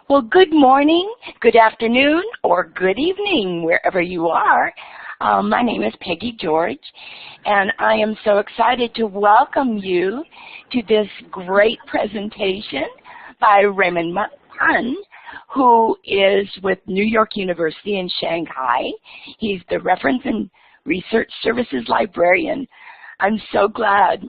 Well, good morning, good afternoon, or good evening, wherever you are. My name is Peggy George, and I am so excited to welcome you to this great presentation by Raymond, who is with New York University in Shanghai. He's the Reference and Research Services Librarian. I'm so glad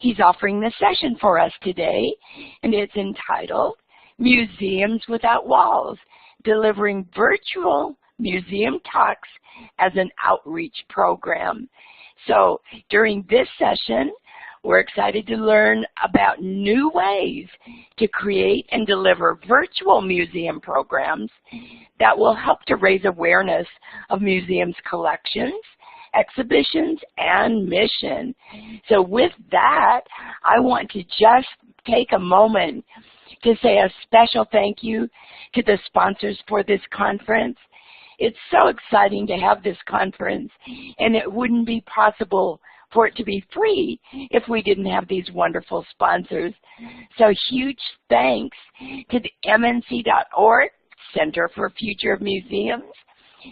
he's offering this session for us today, and it's entitled Museums Without Walls, Delivering Virtual Museum Talks as an Outreach Program. So during this session, we're excited to learn about new ways to create and deliver virtual museum programs that will help to raise awareness of museums' collections, exhibitions, and mission. So with that, I want to just take a moment to say a special thank you to the sponsors for this conference. It's so exciting to have this conference, and it wouldn't be possible for it to be free if we didn't have these wonderful sponsors. So huge thanks to the MNC.org Center for Future of Museums,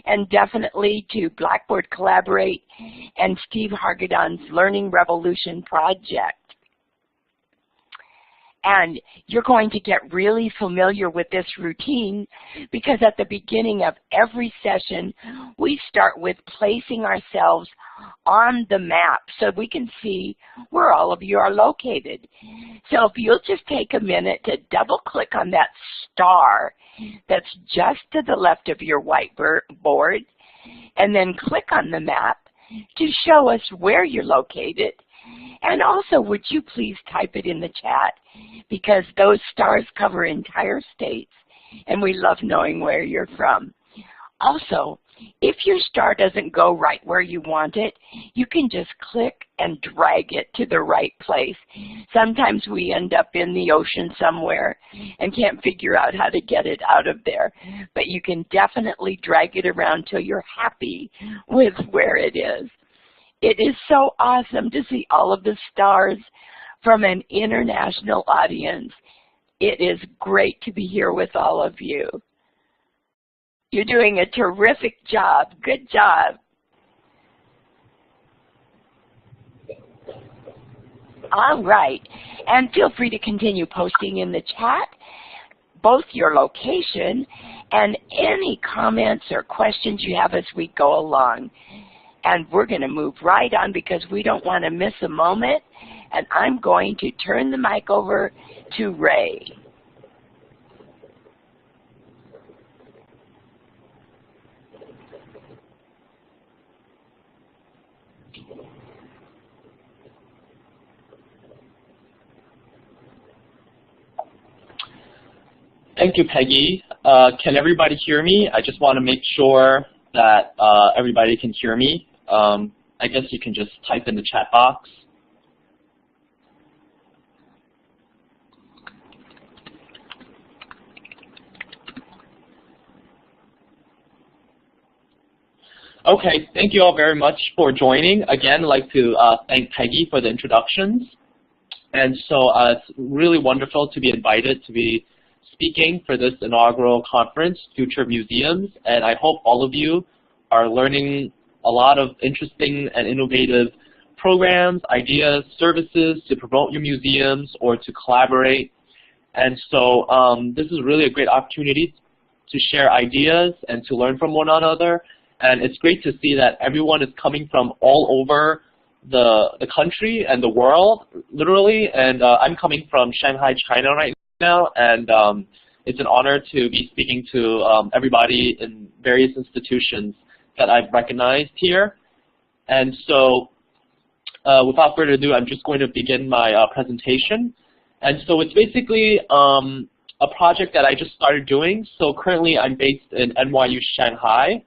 and definitely to Blackboard Collaborate and Steve Hargadon's Learning Revolution Project. And you're going to get really familiar with this routine because at the beginning of every session, we start with placing ourselves on the map so we can see where all of you are located. So if you'll just take a minute to double click on that star that's just to the left of your whiteboard, and then click on the map to show us where you're located. And also, would you please type it in the chat, because those stars cover entire states, and we love knowing where you're from. Also, if your star doesn't go right where you want it, you can just click and drag it to the right place. Sometimes we end up in the ocean somewhere and can't figure out how to get it out of there. But you can definitely drag it around till you're happy with where it is. It is so awesome to see all of the stars from an international audience. It is great to be here with all of you. You're doing a terrific job. Good job. All right. And feel free to continue posting in the chat both your location and any comments or questions you have as we go along. And we're going to move right on because we don't want to miss a moment. And I'm going to turn the mic over to Ray. Thank you, Peggy. Can everybody hear me? I just want to make sure that everybody can hear me. I guess you can just type in the chat box. Okay, thank you all very much for joining. Again, I'd like to thank Peggy for the introductions. And so it's really wonderful to be invited to be speaking for this inaugural conference, Future Museums, and I hope all of you are learning a lot of interesting and innovative programs, ideas, services to promote your museums or to collaborate. And so this is really a great opportunity to share ideas and to learn from one another. And it's great to see that everyone is coming from all over the country and the world, literally. And I'm coming from Shanghai, China right now, and it's an honor to be speaking to everybody in various institutions that I've recognized here. And so without further ado, I'm just going to begin my presentation. And so it's basically a project that I just started doing. So currently I'm based in NYU Shanghai.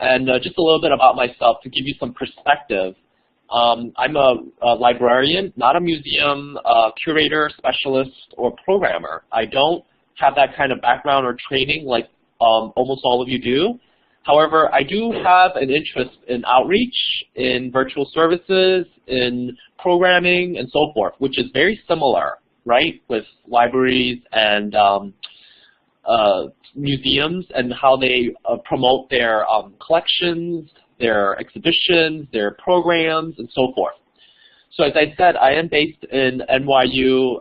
And just a little bit about myself to give you some perspective. I'm a librarian, not a museum curator, specialist, or programmer. I don't have that kind of background or training like almost all of you do. However, I do have an interest in outreach, in virtual services, in programming, and so forth, which is very similar, right, with libraries and museums and how they promote their collections, their exhibitions, their programs, and so forth. So as I said, I am based in NYU,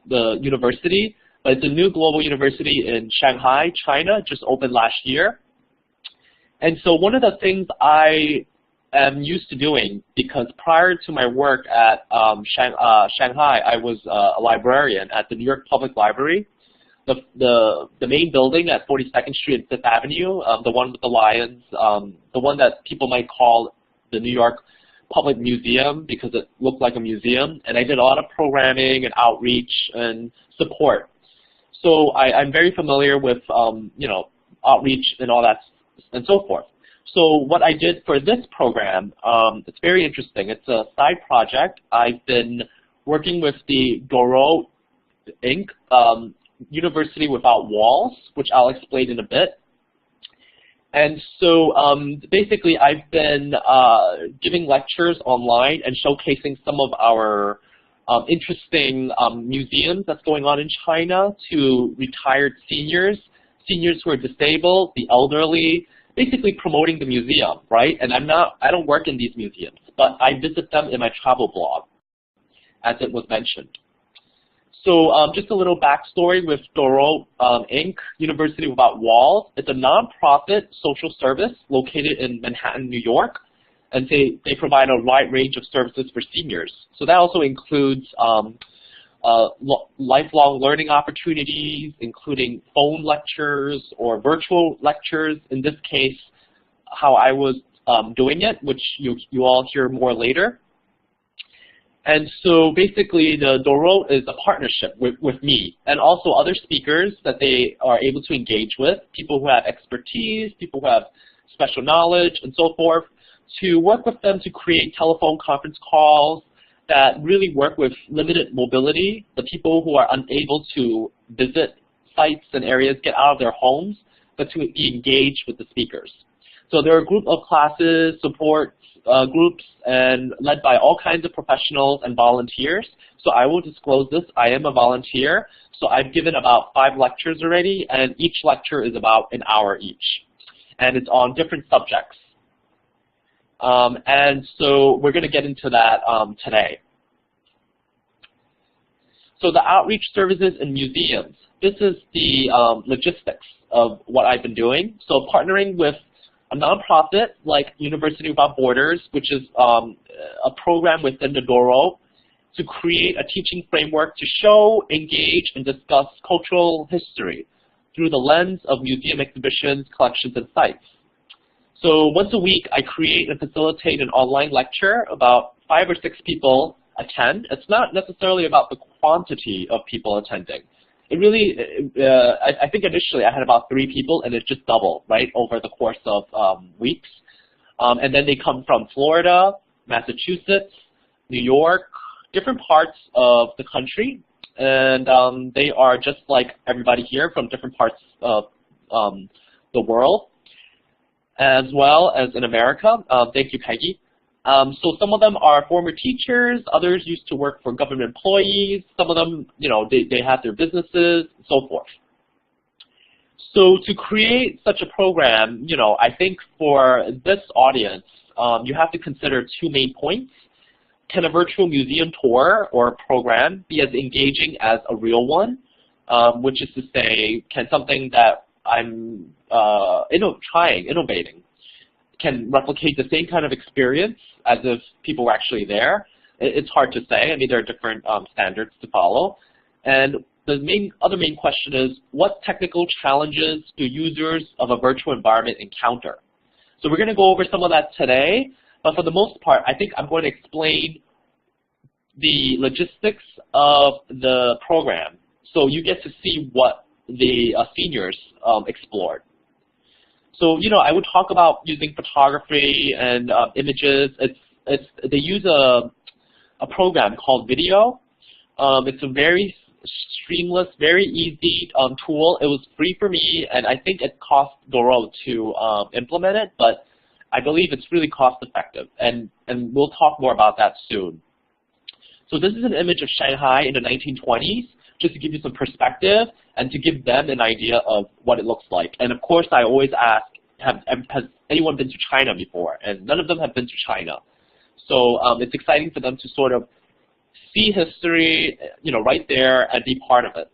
the university, but it's a new global university in Shanghai, China, just opened last year. And so one of the things I am used to doing, because prior to my work at Shanghai, I was a librarian at the New York Public Library, the main building at 42nd Street and Fifth Avenue, the one with the lions, the one that people might call the New York Public Museum because it looked like a museum. And I did a lot of programming and outreach and support. So I'm very familiar with outreach and all that and so forth. So what I did for this program, it's very interesting. It's a side project. I've been working with the Dorot Inc., University Without Walls, which I'll explain in a bit. And so basically I've been giving lectures online and showcasing some of our interesting museums that's going on in China to retired seniors, seniors who are disabled, the elderly, basically promoting the museum, right? And I don't work in these museums, but I visit them in my travel blog, as it was mentioned. So just a little backstory with Dorot Inc., University Without Walls. It's a nonprofit social service located in Manhattan, New York, and they provide a wide range of services for seniors. So that also includes lifelong learning opportunities, including phone lectures or virtual lectures. In this case, how I was doing it, which you all hear more later. And so basically the Dorot is a partnership with me and also other speakers that they are able to engage with, people who have expertise, people who have special knowledge and so forth, to work with them to create telephone conference calls that really work with limited mobility, the people who are unable to visit sites and areas, get out of their homes, but to be engaged with the speakers. So there are a group of classes, support groups, and led by all kinds of professionals and volunteers. So I will disclose this. I am a volunteer. So I've given about 5 lectures already, and each lecture is about an hour each. And it's on different subjects. And so we're going to get into that today. So the outreach services in museums. This is the logistics of what I've been doing. So partnering with a nonprofit like University Without Borders, which is a program within the Dorot, to create a teaching framework to show, engage, and discuss cultural history through the lens of museum exhibitions, collections, and sites. So once a week, I create and facilitate an online lecture. About 5 or 6 people attend. It's not necessarily about the quantity of people attending. It really, I think initially I had about 3 people, and it just doubled, right, over the course of weeks. And then they come from Florida, Massachusetts, New York, different parts of the country. And they are just like everybody here from different parts of the world, as well as in America. Thank you, Peggy. So some of them are former teachers, others used to work for government employees, some of them, they have their businesses, and so forth. So to create such a program, I think for this audience, you have to consider 2 main points. Can a virtual museum tour or program be as engaging as a real one? Which is to say, can something that I'm innovating, can replicate the same kind of experience as if people were actually there? It's hard to say. I mean, there are different standards to follow. And the other main question is, what technical challenges do users of a virtual environment encounter? So we're going to go over some of that today, but for the most part, I think I'm going to explain the logistics of the program so you get to see what the seniors explored. So, I would talk about using photography and images. They use a program called Video. It's a very streamless, very easy tool. It was free for me, and I think it cost Dorot to implement it, but I believe it's really cost effective, and we'll talk more about that soon. So this is an image of Shanghai in the 1920s. just to give you some perspective and to give them an idea of what it looks like. And of course, I always ask, has anyone been to China before? And none of them have been to China. So it's exciting for them to sort of see history, right there and be part of it.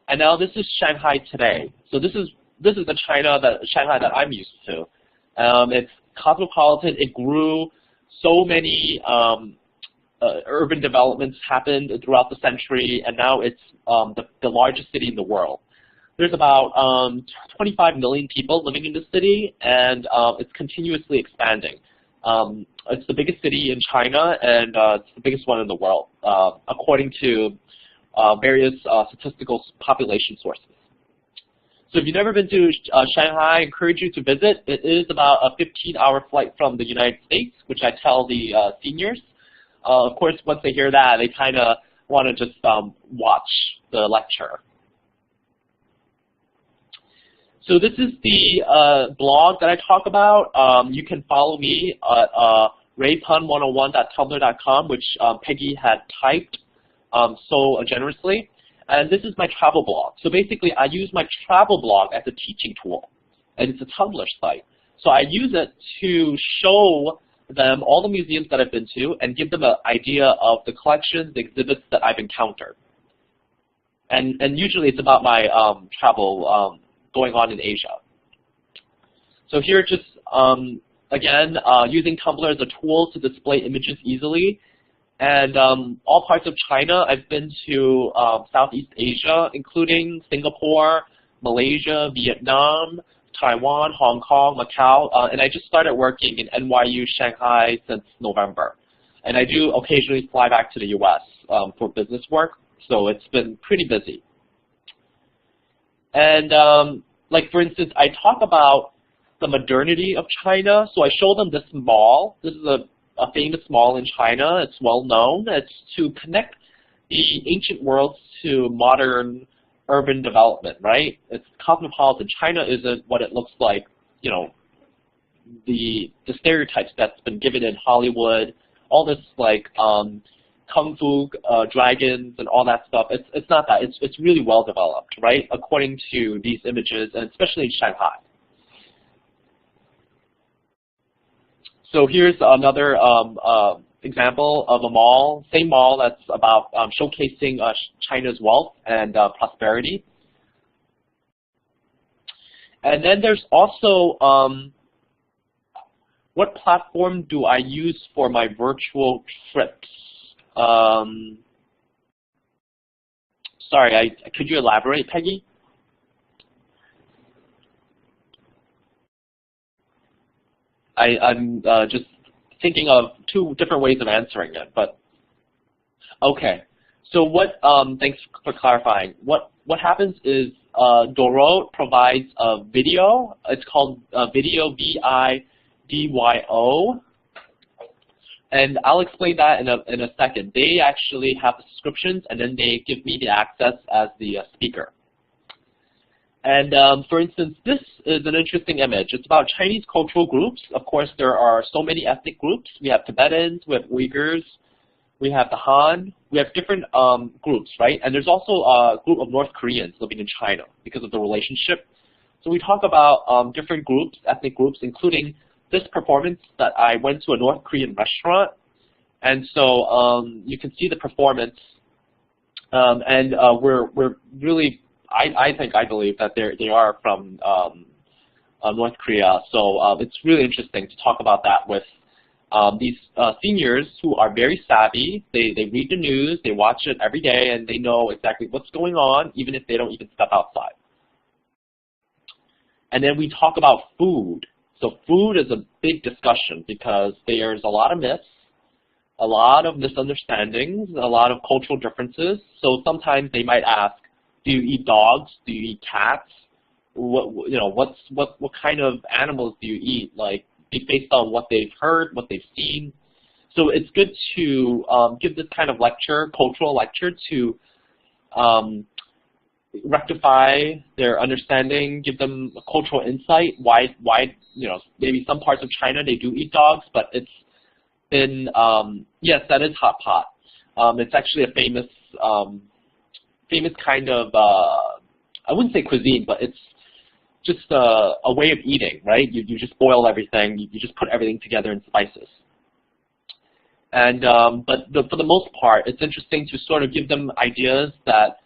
And now this is Shanghai today. So this is the Shanghai that I'm used to. It's cosmopolitan. It grew. So many urban developments happened throughout the century, and now it's the largest city in the world. There's about 25 million people living in the city, and it's continuously expanding. It's the biggest city in China, and it's the biggest one in the world, according to various statistical population sources. So if you've never been to Shanghai, I encourage you to visit. It is about a 15-hour flight from the United States, which I tell the seniors. Of course, once they hear that, they kind of want to just watch the lecture. So this is the blog that I talk about. You can follow me at raypun101.tumblr.com, which Peggy had typed so generously. And this is my travel blog. So basically, I use my travel blog as a teaching tool, and it's a Tumblr site. So I use it to show them all the museums that I've been to and give them an idea of the collections, the exhibits that I've encountered. And usually it's about my travel going on in Asia. So here, just again, using Tumblr as a tool to display images easily. And all parts of China. I've been to Southeast Asia, including Singapore, Malaysia, Vietnam, Taiwan, Hong Kong, Macau, and I just started working in NYU Shanghai since November. And I do occasionally fly back to the US for business work, so it's been pretty busy. And like for instance, I talk about the modernity of China, so I show them this mall. This is a famous mall in China. It's well known. It's to connect the ancient world to modern urban development, right? It's cosmopolitan. China isn't what it looks like, the stereotypes that's been given in Hollywood, all this like kung fu dragons and all that stuff. It's not that. It's really well developed, right? According to these images, and especially in Shanghai. So here's another example of a mall, same mall that's about showcasing China's wealth and prosperity. And then there's also what platform do I use for my virtual trips? Sorry, could you elaborate, Peggy? I'm just thinking of two different ways of answering it, but okay. So what? Thanks for clarifying. What happens is Dorot provides a video. It's called video, VIDYO, and I'll explain that in a second. They actually have the subscriptions, and then they give me the access as the speaker. And for instance, this is an interesting image. It's about Chinese cultural groups. Of course, there are so many ethnic groups. We have Tibetans, we have Uyghurs, we have the Han. We have different groups, right? And there's also a group of North Koreans living in China because of the relationship. So we talk about different groups, ethnic groups, including this performance that I went to a North Korean restaurant. And so you can see the performance. And we're really, I believe that they are from North Korea. So it's really interesting to talk about that with these seniors who are very savvy. They read the news, they watch it every day, and they know exactly what's going on, even if they don't even step outside. And then we talk about food. So food is a big discussion because there's a lot of myths, a lot of misunderstandings, a lot of cultural differences. So sometimes they might ask, do you eat dogs? Do you eat cats? What kind of animals do you eat? Like based on what they've heard, what they've seen. So it's good to give this kind of lecture, cultural lecture, to rectify their understanding, give them a cultural insight. Why maybe some parts of China they do eat dogs, but it's been yes, that is hot pot. It's actually a famous famous kind of, I wouldn't say cuisine, but it's just a way of eating, right? You just boil everything, you just put everything together in spices. And for the most part, it's interesting to sort of give them ideas that,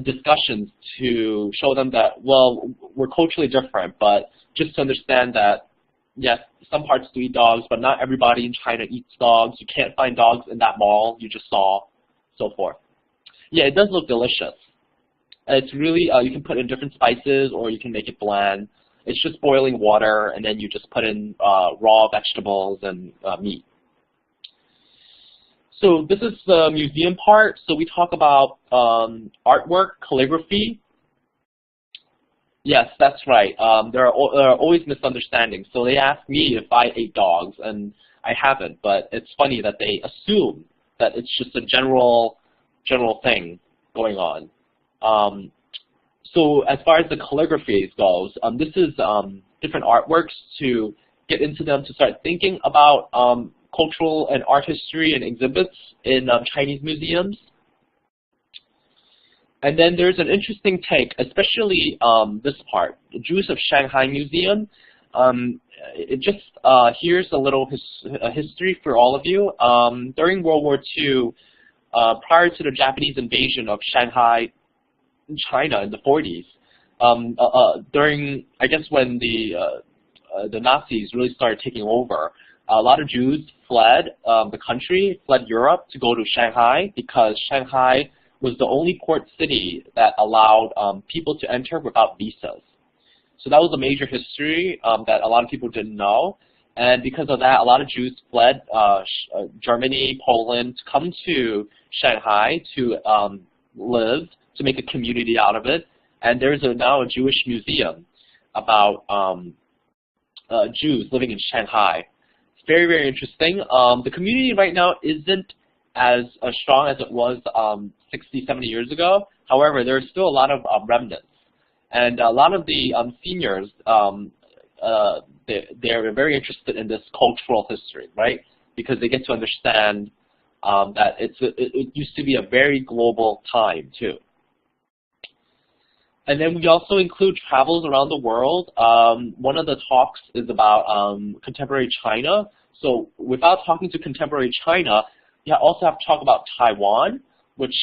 discussions to show them that, well, we're culturally different, but just to understand that, yes, some parts do eat dogs, but not everybody in China eats dogs. You can't find dogs in that mall you just saw, so forth. Yeah, it does look delicious. It's really, you can put in different spices or you can make it bland. It's just boiling water, and then you just put in raw vegetables and meat. So this is the museum part. So we talk about artwork, calligraphy. Yes, that's right. There are always misunderstandings. So they ask me if I ate dogs, and I haven't. But it's funny that they assume that it's just a general thing going on. So as far as the calligraphy goes, this is different artworks to get into them to start thinking about cultural and art history and exhibits in Chinese museums. And then there's an interesting take, especially this part, the Jews of Shanghai Museum. It just, here's a little history for all of you. During World War II, prior to the Japanese invasion of Shanghai, China in the 40s, during, I guess, when the Nazis really started taking over, a lot of Jews fled the country, fled Europe to go to Shanghai, because Shanghai was the only port city that allowed people to enter without visas. So that was a major history that a lot of people didn't know. And because of that, a lot of Jews fled Germany, Poland, to come to Shanghai to live, to make a community out of it. And there's now a Jewish museum about Jews living in Shanghai. It's very, very interesting. The community right now isn't as strong as it was 60, 70 years ago. However, there's still a lot of remnants. And a lot of the seniors, they're very interested in this cultural history, right? Because they get to understand that it used to be a very global time, too. And then we also include travels around the world. One of the talks is about contemporary China. So without talking to contemporary China, you also have to talk about Taiwan, which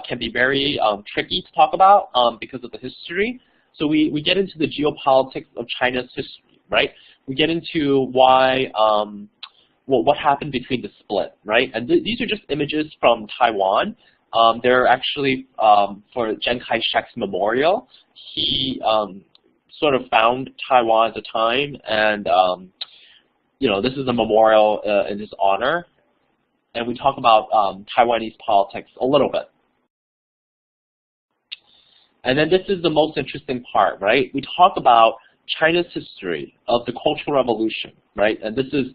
can be very tricky to talk about because of the history. So we get into the geopolitics of China's history, right? We get into why, what happened between the split, right? And these are just images from Taiwan. They're actually for Chiang Kai-shek's memorial. He sort of found Taiwan at the time, and you know, this is a memorial in his honor. And we talk about Taiwanese politics a little bit. And then this is the most interesting part, right? We talk about China's history of the Cultural Revolution, right? And this is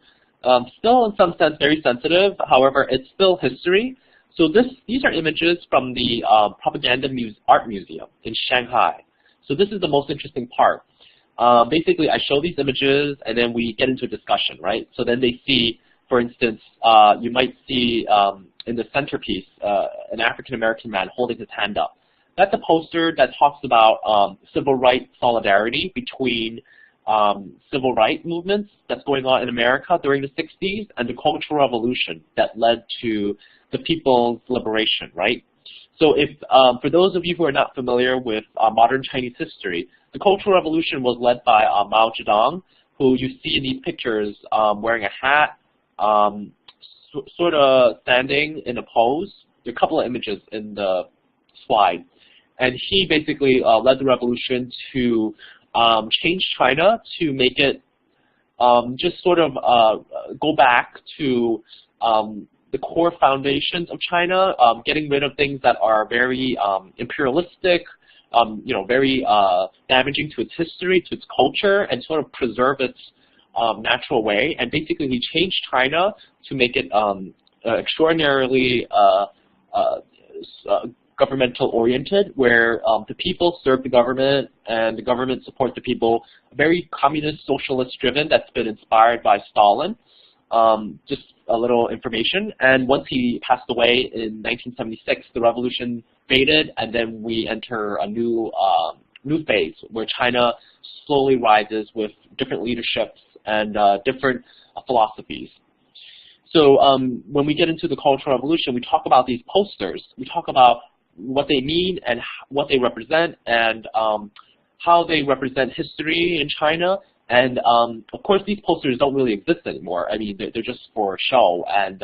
still in some sense very sensitive. However, it's still history. So these are images from the Propaganda Art Museum in Shanghai. So this is the most interesting part. Basically, I show these images, and then we get into a discussion, right? So then they see, for instance, you might see in the centerpiece an African-American man holding his hand up. That's a poster that talks about civil rights solidarity between civil rights movements that's going on in America during the 60s and the Cultural Revolution that led to the people's liberation, right? So if, for those of you who are not familiar with modern Chinese history, the Cultural Revolution was led by Mao Zedong, who you see in these pictures wearing a hat, sort of standing in a pose. There are a couple of images in the slide. And he basically led the revolution to change China, to make it just sort of go back to the core foundations of China, getting rid of things that are very imperialistic, you know, very damaging to its history, to its culture, and sort of preserve its natural way. And basically, he changed China to make it extraordinarily governmental oriented, where the people serve the government and the government supports the people. Very communist, socialist driven. That's been inspired by Stalin. Just a little information. And once he passed away in 1976, the revolution faded, and then we enter a new phase where China slowly rises with different leaderships and different philosophies. So when we get into the Cultural Revolution, we talk about these posters. We talk about what they mean and what they represent, and how they represent history in China. And of course, these posters don't really exist anymore. I mean, they're just for show. And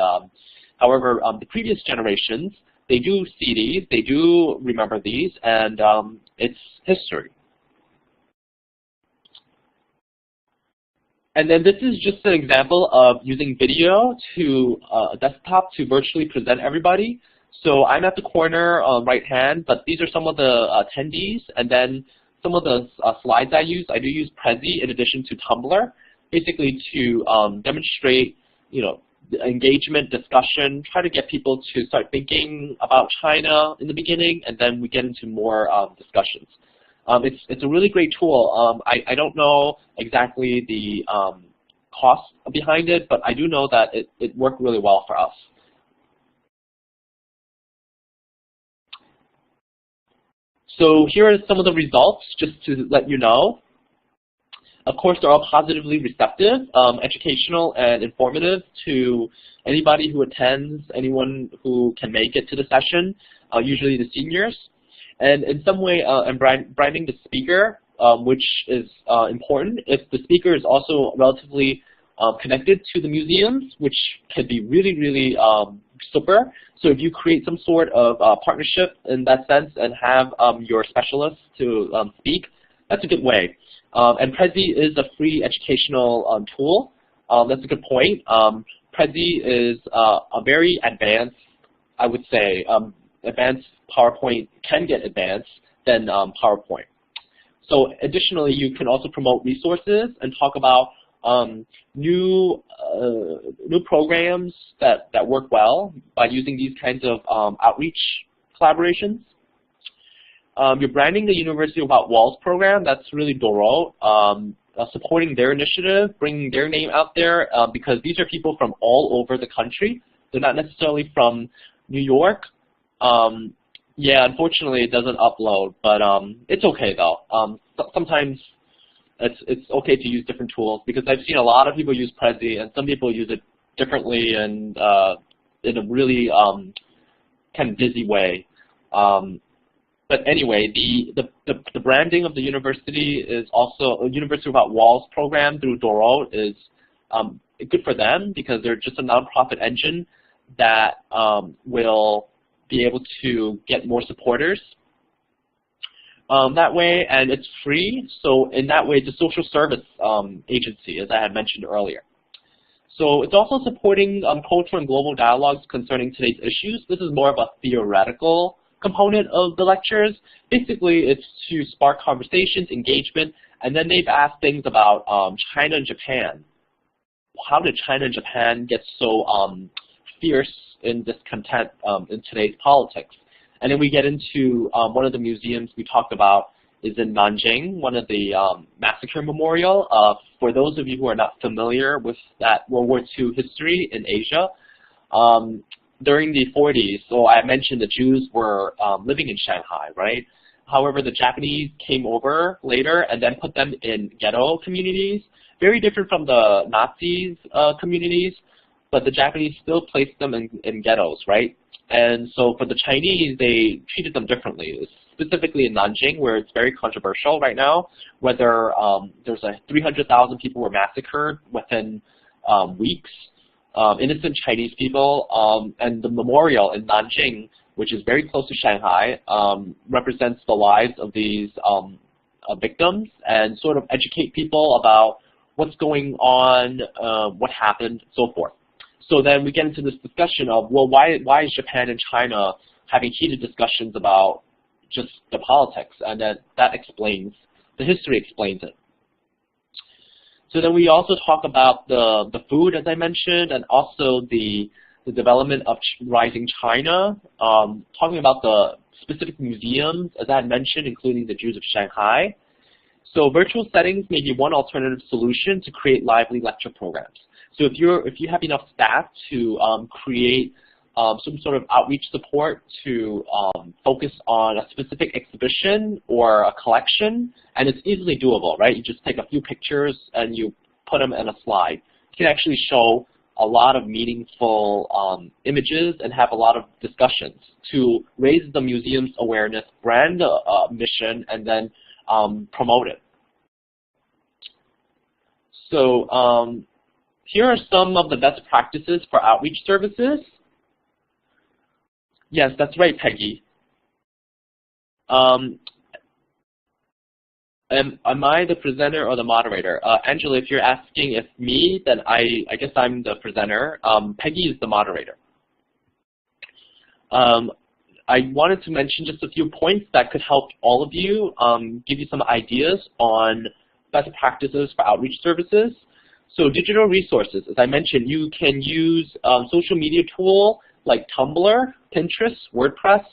however, the previous generations, they do see these, they do remember these, and it's history. And then this is just an example of using video to a desktop to virtually present everybody. So I'm at the corner right hand, but these are some of the attendees, and then some of the slides I use. I do use Prezi in addition to Tumblr, basically to demonstrate, engagement, discussion, try to get people to start thinking about China in the beginning, and then we get into more discussions. It's a really great tool. I don't know exactly the cost behind it, but I do know that it worked really well for us. So here are some of the results, just to let you know. Of course, they're all positively receptive, educational and informative to anybody who attends, anyone who can make it to the session, usually the seniors. And in some way, I'm branding the speaker, which is important. If the speaker is also relatively connected to the museums, which could be really, really super. So if you create some sort of partnership in that sense and have your specialists to speak, that's a good way. And Prezi is a free educational tool. That's a good point. Prezi is a very advanced, I would say, advanced PowerPoint can get advanced than PowerPoint. So additionally, you can also promote resources and talk about new programs that work well by using these kinds of outreach collaborations. You're branding the University Without Walls program. That's really Dorot, supporting their initiative, bringing their name out there, because these are people from all over the country. They're not necessarily from New York. Yeah, unfortunately, it doesn't upload, but it's okay though. Sometimes it's okay to use different tools, because I've seen a lot of people use Prezi, and some people use it differently and in a really kind of busy way. But anyway, the branding of the university is also a University Without Walls program through Dorot is good for them, because they're just a nonprofit engine that will be able to get more supporters that way, and it's free. So in that way, it's a social service agency, as I had mentioned earlier. So it's also supporting cultural and global dialogues concerning today's issues. This is more of a theoretical component of the lectures. Basically, it's to spark conversations, engagement, and then they've asked things about China and Japan. How did China and Japan get so fierce in discontent in today's politics? And then we get into one of the museums we talked about is in Nanjing, one of the massacre memorial. For those of you who are not familiar with that World War II history in Asia, during the 40s, so I mentioned the Jews were living in Shanghai, right? However, the Japanese came over later and then put them in ghetto communities, very different from the Nazis' communities, but the Japanese still placed them in ghettos, right? And so for the Chinese, they treated them differently, specifically in Nanjing, where it's very controversial right now, whether there's 300,000 people were massacred within weeks, innocent Chinese people, and the memorial in Nanjing, which is very close to Shanghai, represents the lives of these victims and sort of educate people about what's going on, what happened, so forth. So then we get into this discussion of, well, why is Japan and China having heated discussions about just the politics? And that explains, the history explains it. So then we also talk about the food, as I mentioned, and also the development of rising China, talking about the specific museums, as I had mentioned, including the Jews of Shanghai. So virtual settings may be one alternative solution to create lively lecture programs. So if you have enough staff to create some sort of outreach support to focus on a specific exhibition or a collection, and it's easily doable, right? You just take a few pictures and you put them in a slide. You can actually show a lot of meaningful images and have a lot of discussions to raise the museum's awareness, brand mission, and then promote it. So here are some of the best practices for outreach services. Yes, that's right, Peggy. Am I the presenter or the moderator? Angela, if you're asking if me, then I guess I'm the presenter. Peggy is the moderator. I wanted to mention just a few points that could help all of you, give you some ideas on best practices for outreach services. So digital resources, as I mentioned, you can use social media tool like Tumblr, Pinterest, WordPress,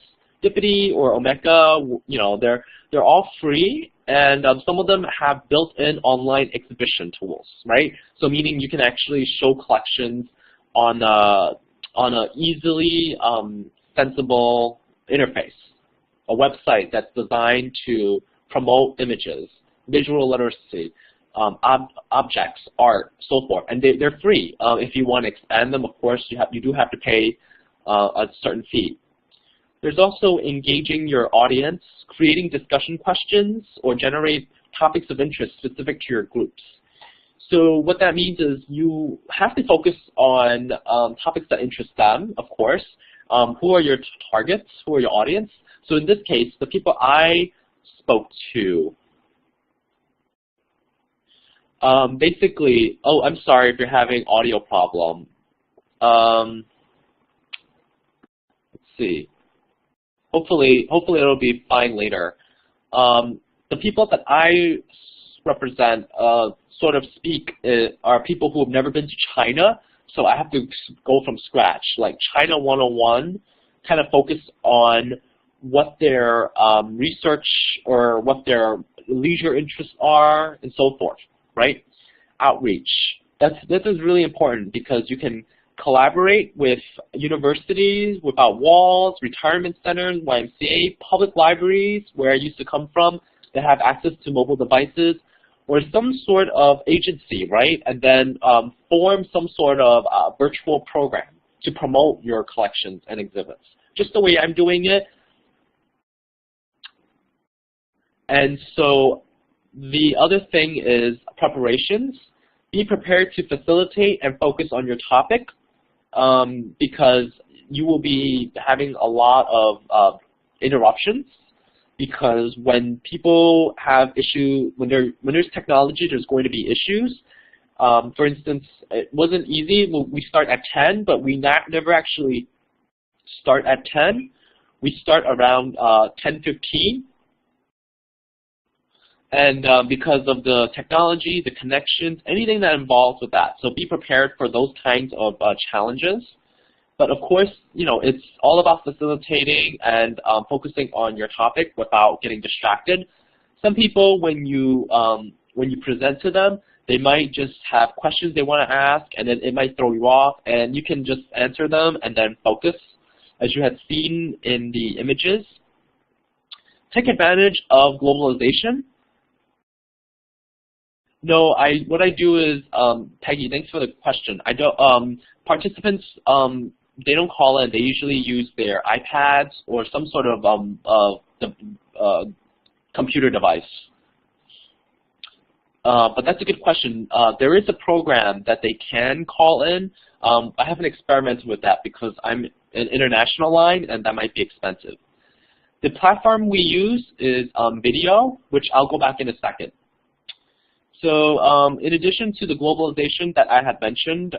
Dippity, or Omeka. You know, they're all free, and some of them have built-in online exhibition tools, right? So meaning you can actually show collections on a easily sensible interface, a website that's designed to promote images, visual literacy, objects, art, so forth, and they're free. If you want to expand them, of course, you do have to pay a certain fee. There's also engaging your audience, creating discussion questions, or generate topics of interest specific to your groups. So what that means is you have to focus on topics that interest them, of course. Who are your targets? Who are your audience? So in this case, the people I spoke to, basically, oh, I'm sorry if you're having audio problem. Let's see. Hopefully it'll be fine later. The people that I represent, sort of speak, are people who have never been to China, so I have to go from scratch. Like China 101, kind of focus on what their research or what their leisure interests are, and so forth, right? Outreach. This is really important because you can collaborate with universities without walls, retirement centers, YMCA, public libraries, where I used to come from, that have access to mobile devices, or some sort of agency, right? And then form some sort of virtual program to promote your collections and exhibits, just the way I'm doing it. And so the other thing is preparations. Be prepared to facilitate and focus on your topic, because you will be having a lot of interruptions, because when people have issues, when there's technology, there's going to be issues. For instance, it wasn't easy. We start at 10, but we never actually start at 10. We start around 10:15. And because of the technology, the connections, anything that involves with that. So be prepared for those kinds of challenges. But of course, you know, it's all about facilitating and focusing on your topic without getting distracted. Some people, when you present to them, they might just have questions they want to ask, and then it might throw you off, and you can just answer them and then focus, as you had seen in the images. Take advantage of globalization. No, what I do is, Peggy, thanks for the question. I don't, participants, they don't call in. They usually use their iPads or some sort of computer device. But that's a good question. There is a program that they can call in. I haven't experimented with that because I'm an international line, and that might be expensive. The platform we use is video, which I'll go back in a second. So in addition to the globalization that I had mentioned,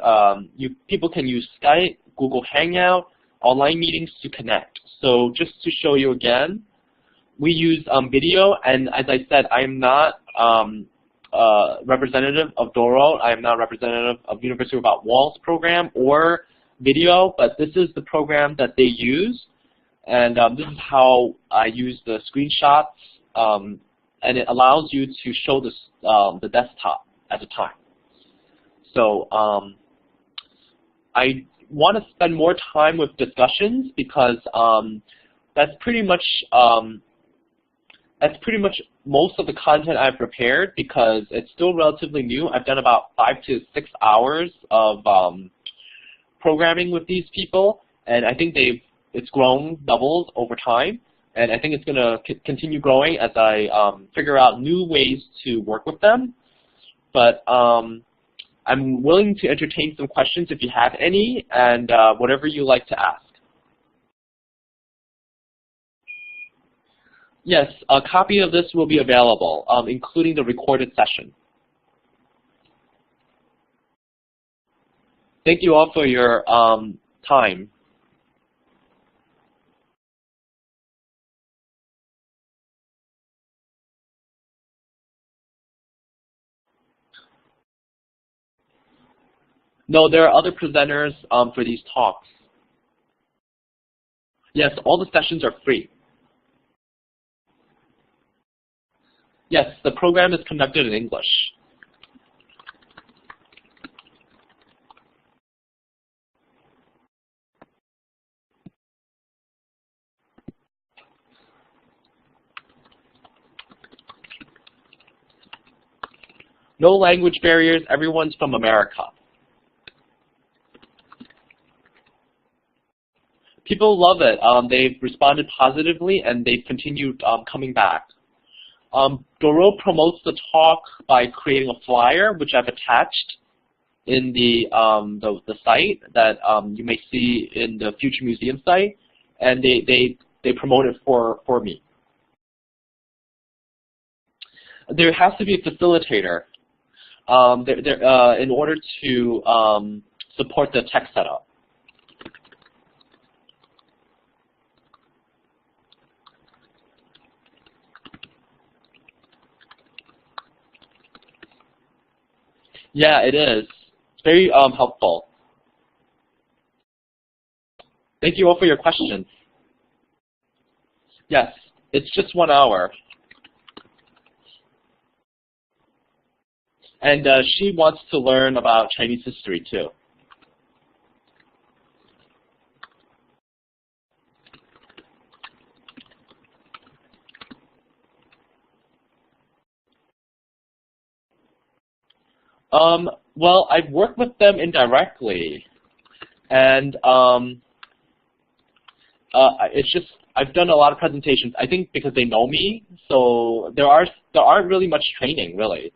people can use Skype, Google Hangout, online meetings to connect. So just to show you again, we use video, and as I said, I am not representative of Dorot. I am not representative of University Without Walls program or video, but this is the program that they use, and this is how I use the screenshots. And it allows you to show this, the desktop at a time. So want to spend more time with discussions because that's pretty much most of the content I've prepared because it's still relatively new. I've done about 5 to 6 hours of programming with these people, and I think it's grown doubled over time, and I think it's going to continue growing as I figure out new ways to work with them. But I'm willing to entertain some questions if you have any, and whatever you like to ask. Yes, a copy of this will be available, including the recorded session. Thank you all for your time. No, there are other presenters for these talks. Yes, all the sessions are free. Yes, the program is conducted in English. No language barriers, everyone's from America. People love it. They've responded positively and they've continued coming back. Dorot promotes the talk by creating a flyer, which I've attached in the site that you may see in the Future Museum site, and they promote it for me. There has to be a facilitator in order to support the tech setup. Yeah, it is. It's very helpful. Thank you all for your questions. Yes, it's just 1 hour. And she wants to learn about Chinese history too. Well, I've worked with them indirectly, and it's just I've done a lot of presentations. I think because they know me, so there aren't really much training, really.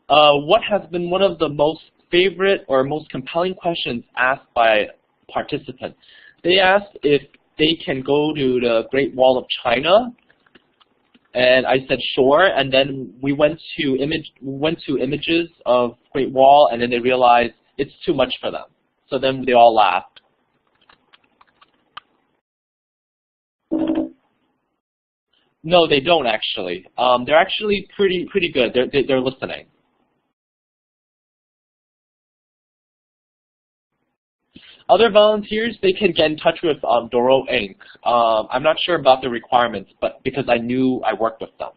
What has been one of the most favorite or most compelling questions asked by participants? They asked if they can go to the Great Wall of China. And I said sure, and then we went to images of Great Wall, and then they realized it's too much for them. So then they all laughed. No, they don't actually. They're actually pretty good. They're listening. Other volunteers, they can get in touch with Dorot Inc. I'm not sure about the requirements, but because I knew I worked with them.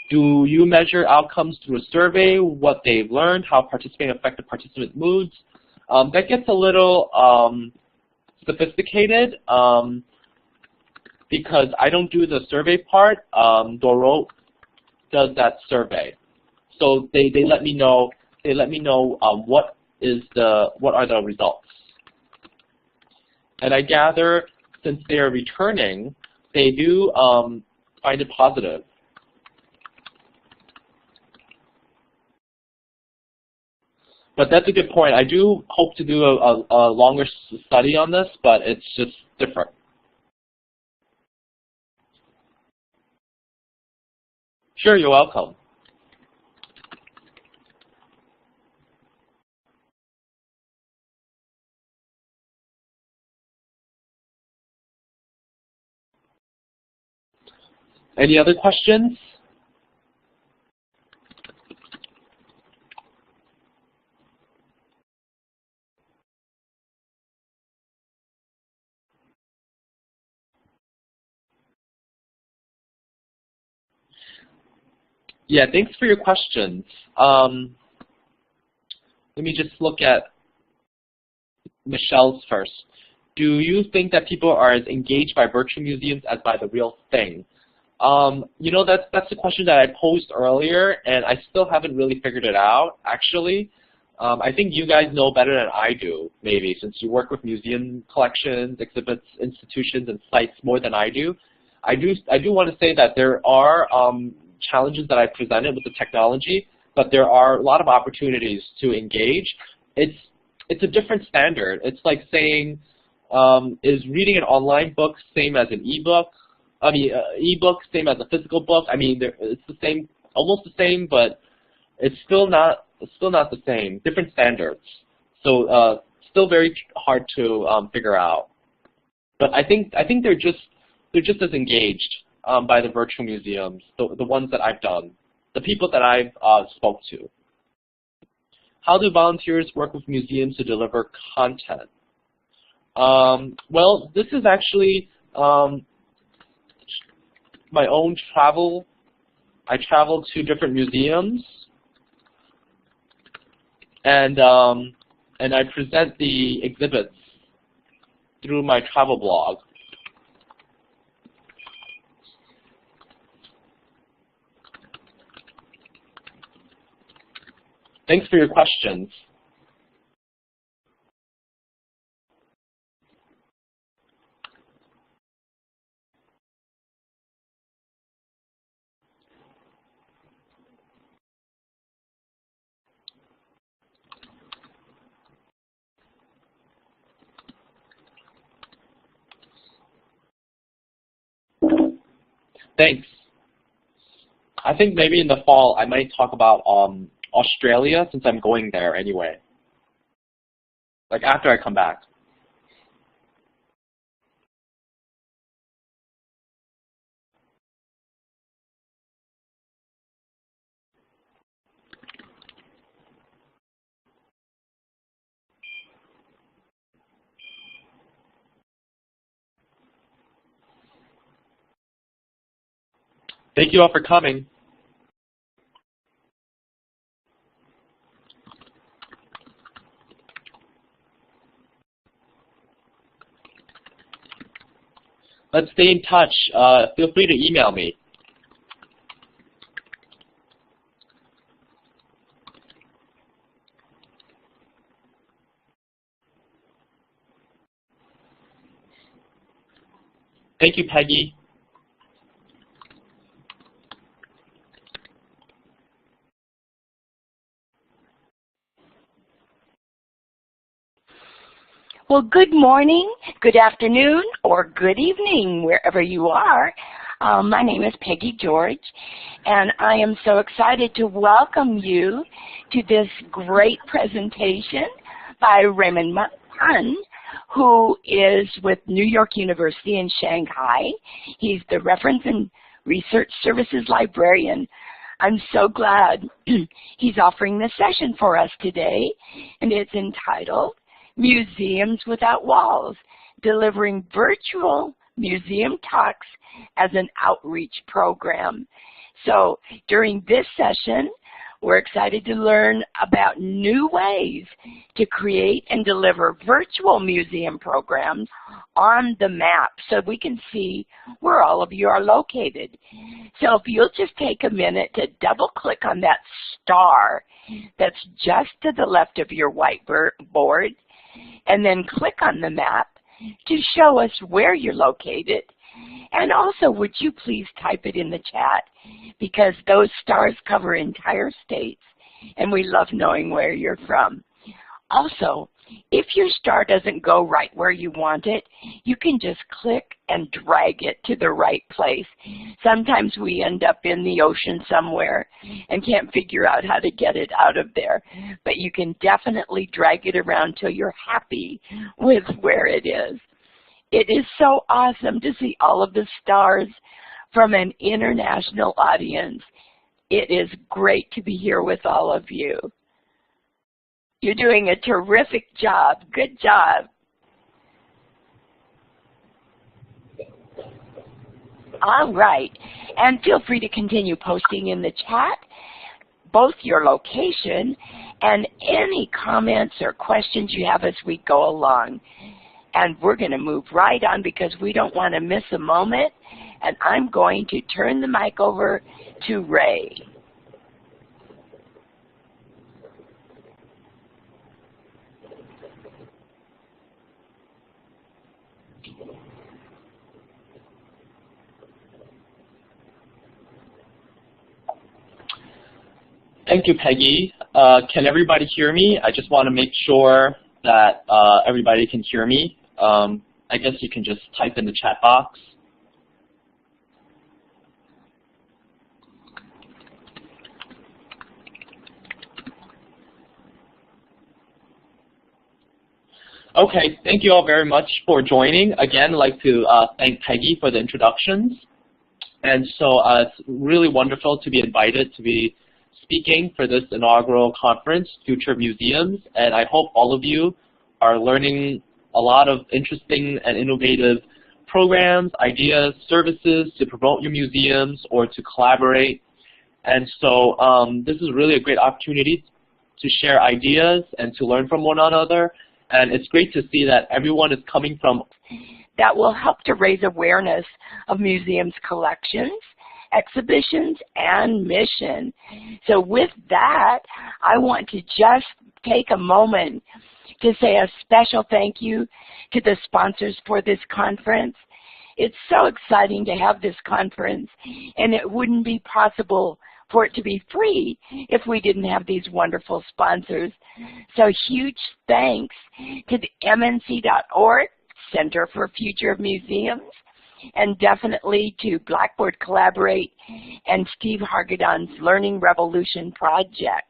Do you measure outcomes through a survey, what they've learned, how participating affected participant moods? That gets a little sophisticated because I don't do the survey part. Dorot does that survey, so they let me know. They let me know what are the results, and I gather since they are returning, they do find it positive. But that's a good point. I do hope to do a longer study on this, but it's just different. Sure, you're welcome. Any other questions? Yeah, thanks for your questions. Let me just look at Michelle's first. Do you think that people are as engaged by virtual museums as by the real thing? You know, that's the question that I posed earlier, and I still haven't really figured it out, actually. I think you guys know better than I do, maybe, since you work with museum collections, exhibits, institutions, and sites more than I do. I do want to say that there are challenges that I presented with the technology, but there are a lot of opportunities to engage. It's a different standard. It's like saying, is reading an online book same as an ebook? I mean, ebook same as a physical book? I mean, it's the same, almost the same, but it's still not the same. Different standards. So still very hard to figure out. But I think they're just as engaged by the virtual museums, the ones that I've done, the people that I've spoke to. How do volunteers work with museums to deliver content? Well, this is actually my own travel. I travel to different museums, and I present the exhibits through my travel blog. Thanks for your questions. Thanks. I think maybe in the fall I might talk about Australia, since I'm going there anyway, like after I come back. Thank you all for coming. Let's stay in touch. Feel free to email me. Thank you, Peggy. Well, good morning, good afternoon, or good evening, wherever you are. My name is Peggy George, and I am so excited to welcome you to this great presentation by Raymond, who is with New York University in Shanghai. He's the Reference and Research Services Librarian. I'm so glad he's offering this session for us today, and it's entitled Museums Without Walls, Delivering Virtual Museum Talks as an Outreach Program. So during this session, we're excited to learn about new ways to create and deliver virtual museum programs on the map so we can see where all of you are located. So if you'll just take a minute to double click on that star that's just to the left of your whiteboard, and then click on the map to show us where you're located. And also, would you please type it in the chat, because those stars cover entire states, and we love knowing where you're from. Also, if your star doesn't go right where you want it, you can just click and drag it to the right place. Sometimes we end up in the ocean somewhere and can't figure out how to get it out of there. But you can definitely drag it around till you're happy with where it is. It is so awesome to see all of the stars from an international audience. It is great to be here with all of you. You're doing a terrific job. Good job. All right. And feel free to continue posting in the chat both your location and any comments or questions you have as we go along. And we're going to move right on because we don't want to miss a moment. And I'm going to turn the mic over to Ray. Thank you, Peggy. Can everybody hear me? I just want to make sure that everybody can hear me. I guess you can just type in the chat box. Okay, thank you all very much for joining. Again, I'd like to thank Peggy for the introductions. And so it's really wonderful to be invited to be speaking for this inaugural conference, Future of Museums, and I hope all of you are learning a lot of interesting and innovative programs, ideas, services to promote your museums or to collaborate. And so this is really a great opportunity to share ideas and to learn from one another, and it's great to see that everyone is coming from that will help to raise awareness of museums' collections, exhibitions, and mission. So with that, I want to just take a moment to say a special thank you to the sponsors for this conference. It's so exciting to have this conference, and it wouldn't be possible for it to be free if we didn't have these wonderful sponsors. So huge thanks to the MNC.org Center for Future of Museums, and definitely to Blackboard Collaborate and Steve Hargadon's Learning Revolution project.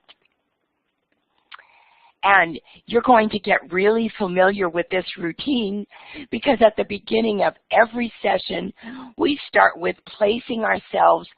And you're going to get really familiar with this routine because at the beginning of every session, we start with placing ourselves